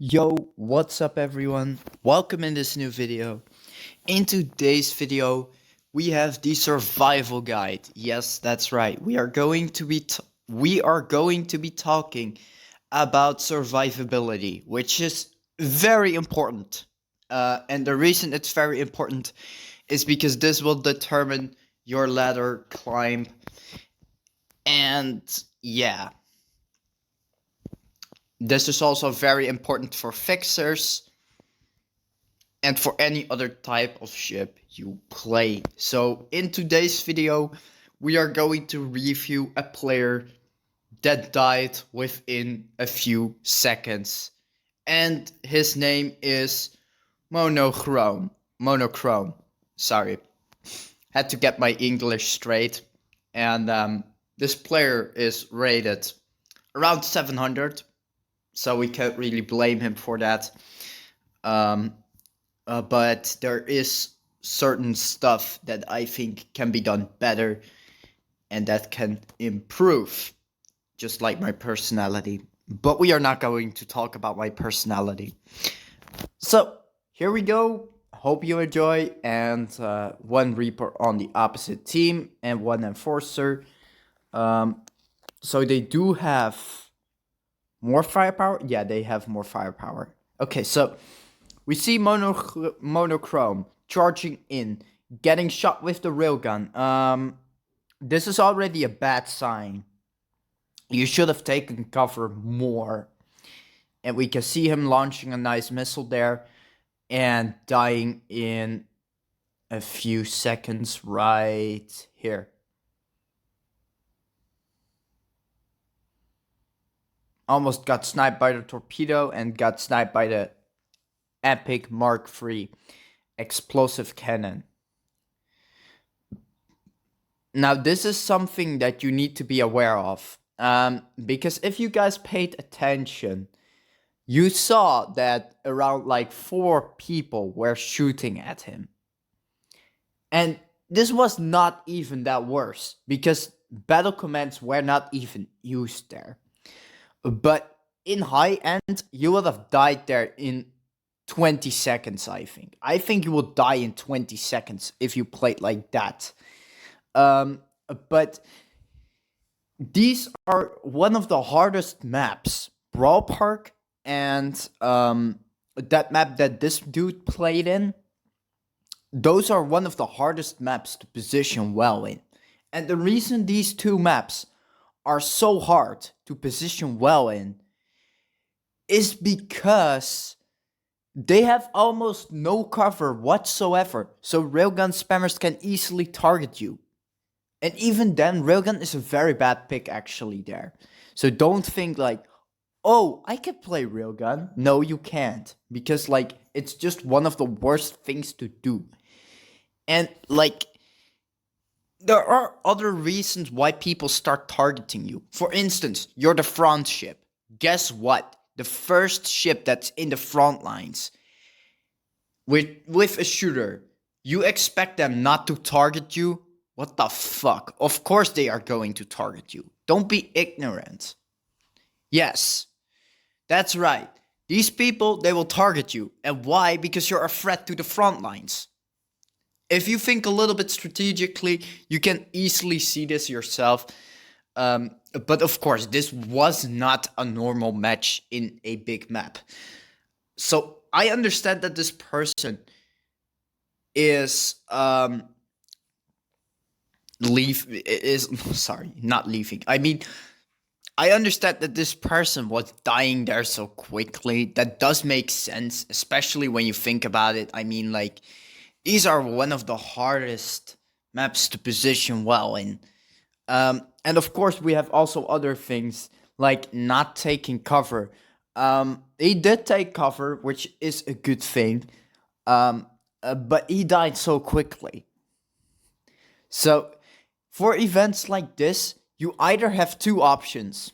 Yo, what's up everyone? Welcome in this new video. In today's video, we have the survival guide. Yes, that's right. We are going to be talking about survivability, which is very important. And the reason it's very important is because this will determine your ladder climb. And yeah, this is also very important for fixers and for any other type of ship you play. So in today's video, we are going to review a player that died within a few seconds. And his name is Monochrome. Monochrome. Sorry. Had to get my English straight. And this player is rated around 700. So we can't really blame him for that. But there is certain stuff that I think can be done better and that can improve, just like my personality. But we are not going to talk about my personality. So here we go. Hope you enjoy. And one Reaper on the opposite team and one Enforcer. So they do have more firepower. Yeah, they have more firepower. Okay, so we see Monochrome charging in, getting shot with the railgun. This is already a bad sign. You should have taken cover more. And we can see him launching a nice missile there and dying in a few seconds right here. Almost got sniped by the torpedo and got sniped by the Epic Mark III explosive cannon. Now this is something that you need to be aware of, because if you guys paid attention, you saw that around like 4 people were shooting at him. And this was not even that worse, because battle commands were not even used there. But in high end, you would have died there in 20 seconds, I think. I think you will die in 20 seconds if you played like that. But these are one of the hardest maps. Brawl Park and that map that this dude played in, those are one of the hardest maps to position well in. And the reason these two maps are so hard to position well in is because they have almost no cover whatsoever, so railgun spammers can easily target you. And even then, railgun is a very bad pick actually there. So don't think like, oh, I can play railgun. No, you can't, because like it's just one of the worst things to do. And like, there are other reasons why people start targeting you. For instance, you're the front ship. Guess what? The first ship that's in the front lines with a shooter, you expect them not to target you? What the fuck? Of course they are going to target you. Don't be ignorant. Yes, that's right. These people, they will target you. And why? Because you're a threat to the front lines. If you think a little bit strategically, you can easily see this yourself. But of course, this was not a normal match in a big map. So I understand that this person is sorry, not leaving. I mean, I understand that this person was dying there so quickly. That does make sense, especially when you think about it. I mean, like, these are one of the hardest maps to position well in. And of course, we have also other things like not taking cover. He did take cover, which is a good thing. But he died so quickly. So for events like this, you either have 2 options.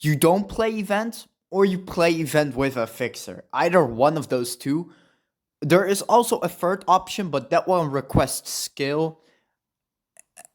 You don't play event, or you play event with a fixer. Either one of those two. There is also a third option, but that one requests skill.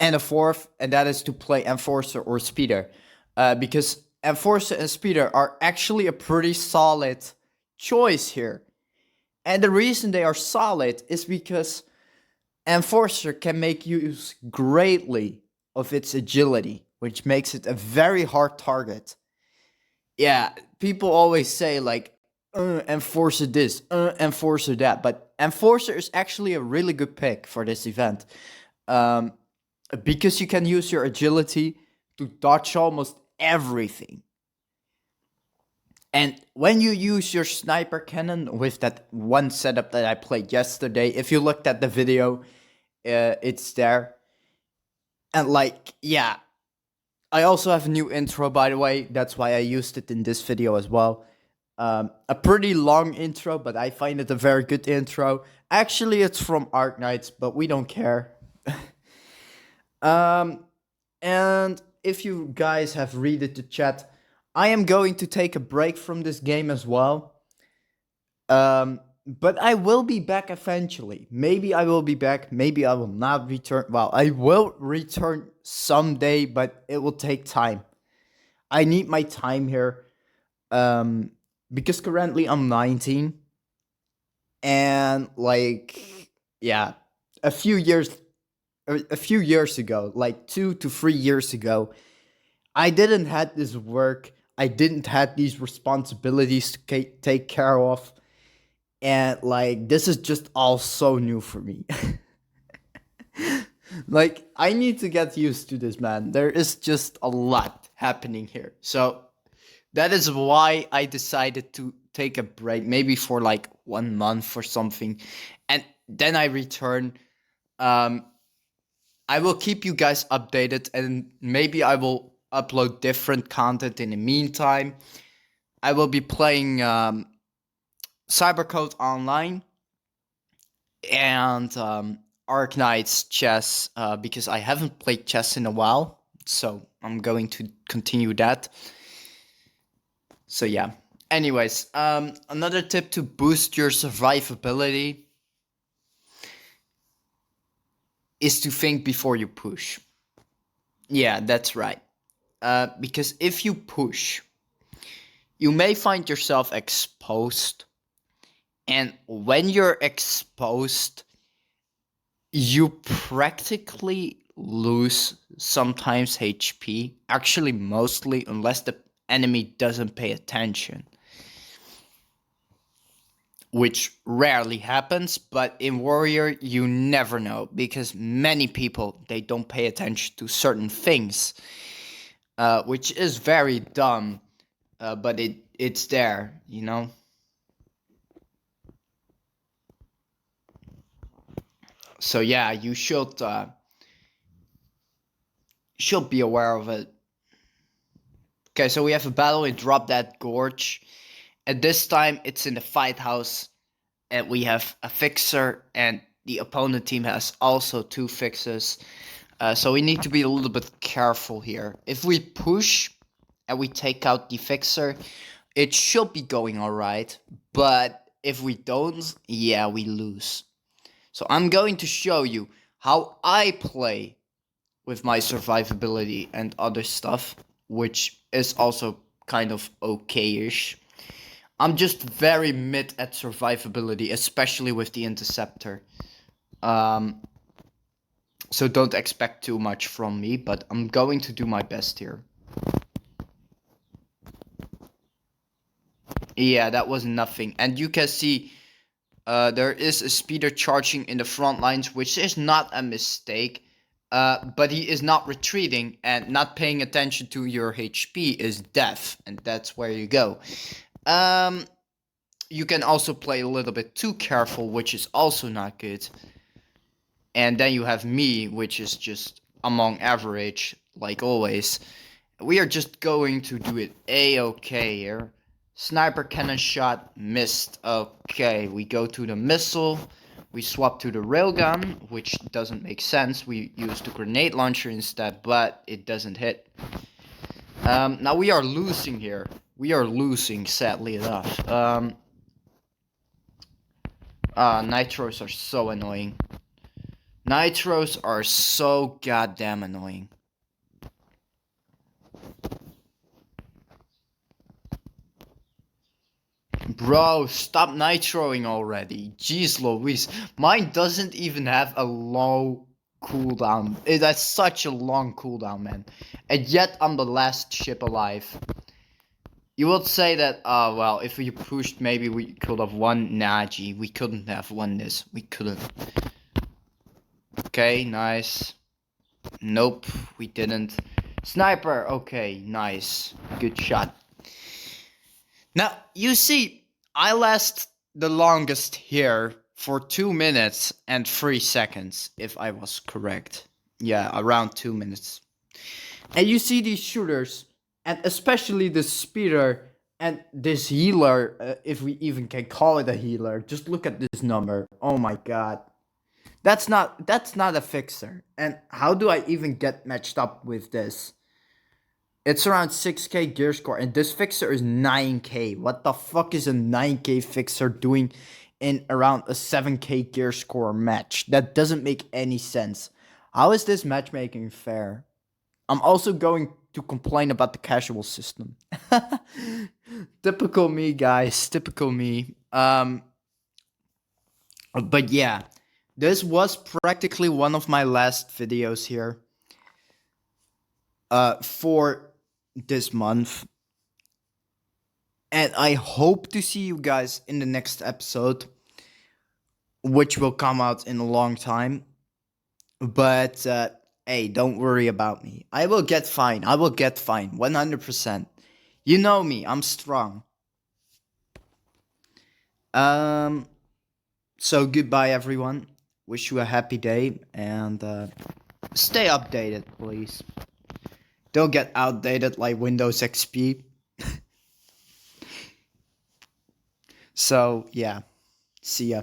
And a fourth, and that is to play Enforcer or Speeder. Because Enforcer and Speeder are actually a pretty solid choice here. And the reason they are solid is because Enforcer can make use greatly of its agility, which makes it a very hard target. Yeah, people always say like, Enforcer this, Enforcer that, but Enforcer is actually a really good pick for this event. Um, because you can use your agility to dodge almost everything. And when you use your sniper cannon with that one setup that I played yesterday, if you looked at the video, it's there. And like, yeah, I also have a new intro, by the way. That's why I used it in this video as well. A pretty long intro, but I find it a very good intro. Actually, it's from Ark Knights, but we don't care. And if you guys have read it to chat, I am going to take a break from this game as well. But I will be back eventually. Maybe I will be back. Maybe I will not return. Well, I will return someday, but it will take time. I need my time here. Because currently I'm 19. And like, yeah, a few years ago, like 2 to 3 years ago, I didn't had this work. I didn't had these responsibilities to take care of. And like, this is just all so new for me. Like, I need to get used to this, man. There is just a lot happening here. So that is why I decided to take a break, maybe for like 1 month or something. And then I return. I will keep you guys updated, and maybe I will upload different content in the meantime. I will be playing Cybercode Online and Ark Knights chess because I haven't played chess in a while, so I'm going to continue that. So yeah. Anyways, another tip to boost your survivability is to think before you push. Yeah, that's right. Because if you push, you may find yourself exposed. And when you're exposed, you practically lose sometimes HP. Actually, mostly, unless the enemy doesn't pay attention. Which rarely happens, but in Warrior, you never know. Because many people, they don't pay attention to certain things. Which is very dumb. But it's there, you know? So yeah, you should be aware of it. Okay, so we have a battle in Drop That Gorge. And this time it's in the fight house. And we have a fixer, and the opponent team has also 2 fixes. So we need to be a little bit careful here. If we push and we take out the fixer, it should be going alright. But if we don't, yeah, we lose. So I'm going to show you how I play with my survivability and other stuff, which is also kind of okay-ish. I'm just very mid at survivability, especially with the interceptor. So don't expect too much from me, but I'm going to do my best here. Yeah, that was nothing. And you can see there is a speeder charging in the front lines, which is not a mistake. But he is not retreating, and not paying attention to your HP is death, and that's where you go. You can also play a little bit too careful, which is also not good. And then you have me, which is just among average, like always. We are just going to do it A-okay here. Sniper cannon shot, missed. Okay, we go to the missile. We swap to the railgun, which doesn't make sense. We use the grenade launcher instead, but it doesn't hit. Now we are losing here. We are losing, sadly enough. Nitros are so annoying. Nitros are so goddamn annoying. Bro, stop nitroing already. Jeez Louise. Mine doesn't even have a low cooldown. It has such a long cooldown, man. And yet I'm the last ship alive. You would say that, well, if we pushed, maybe we could have won. Naji, we couldn't have won this. We couldn't. Okay, nice. Nope, we didn't. Sniper, okay, nice. Good shot. Now, you see, I last the longest here for 2 minutes and 3 seconds, if I was correct. Yeah, around 2 minutes. And you see these shooters, and especially the speeder and this healer, if we even can call it a healer. Just look at this number. Oh my god. That's not a fixer. And how do I even get matched up with this? It's around 6k gear score, and this fixer is 9k. What the fuck is a 9k fixer doing in around a 7k gear score match? That doesn't make any sense. How is this matchmaking fair? I'm also going to complain about the casual system. Typical me, guys. Typical me. But yeah, this was practically one of my last videos here. For this month. And I hope to see you guys in the next episode, which will come out in a long time. But hey, don't worry about me. I will get fine. 100%. You know me, I'm strong. So goodbye everyone. Wish you a happy day, and stay updated, please. Don't get outdated like Windows XP. So, yeah. See ya.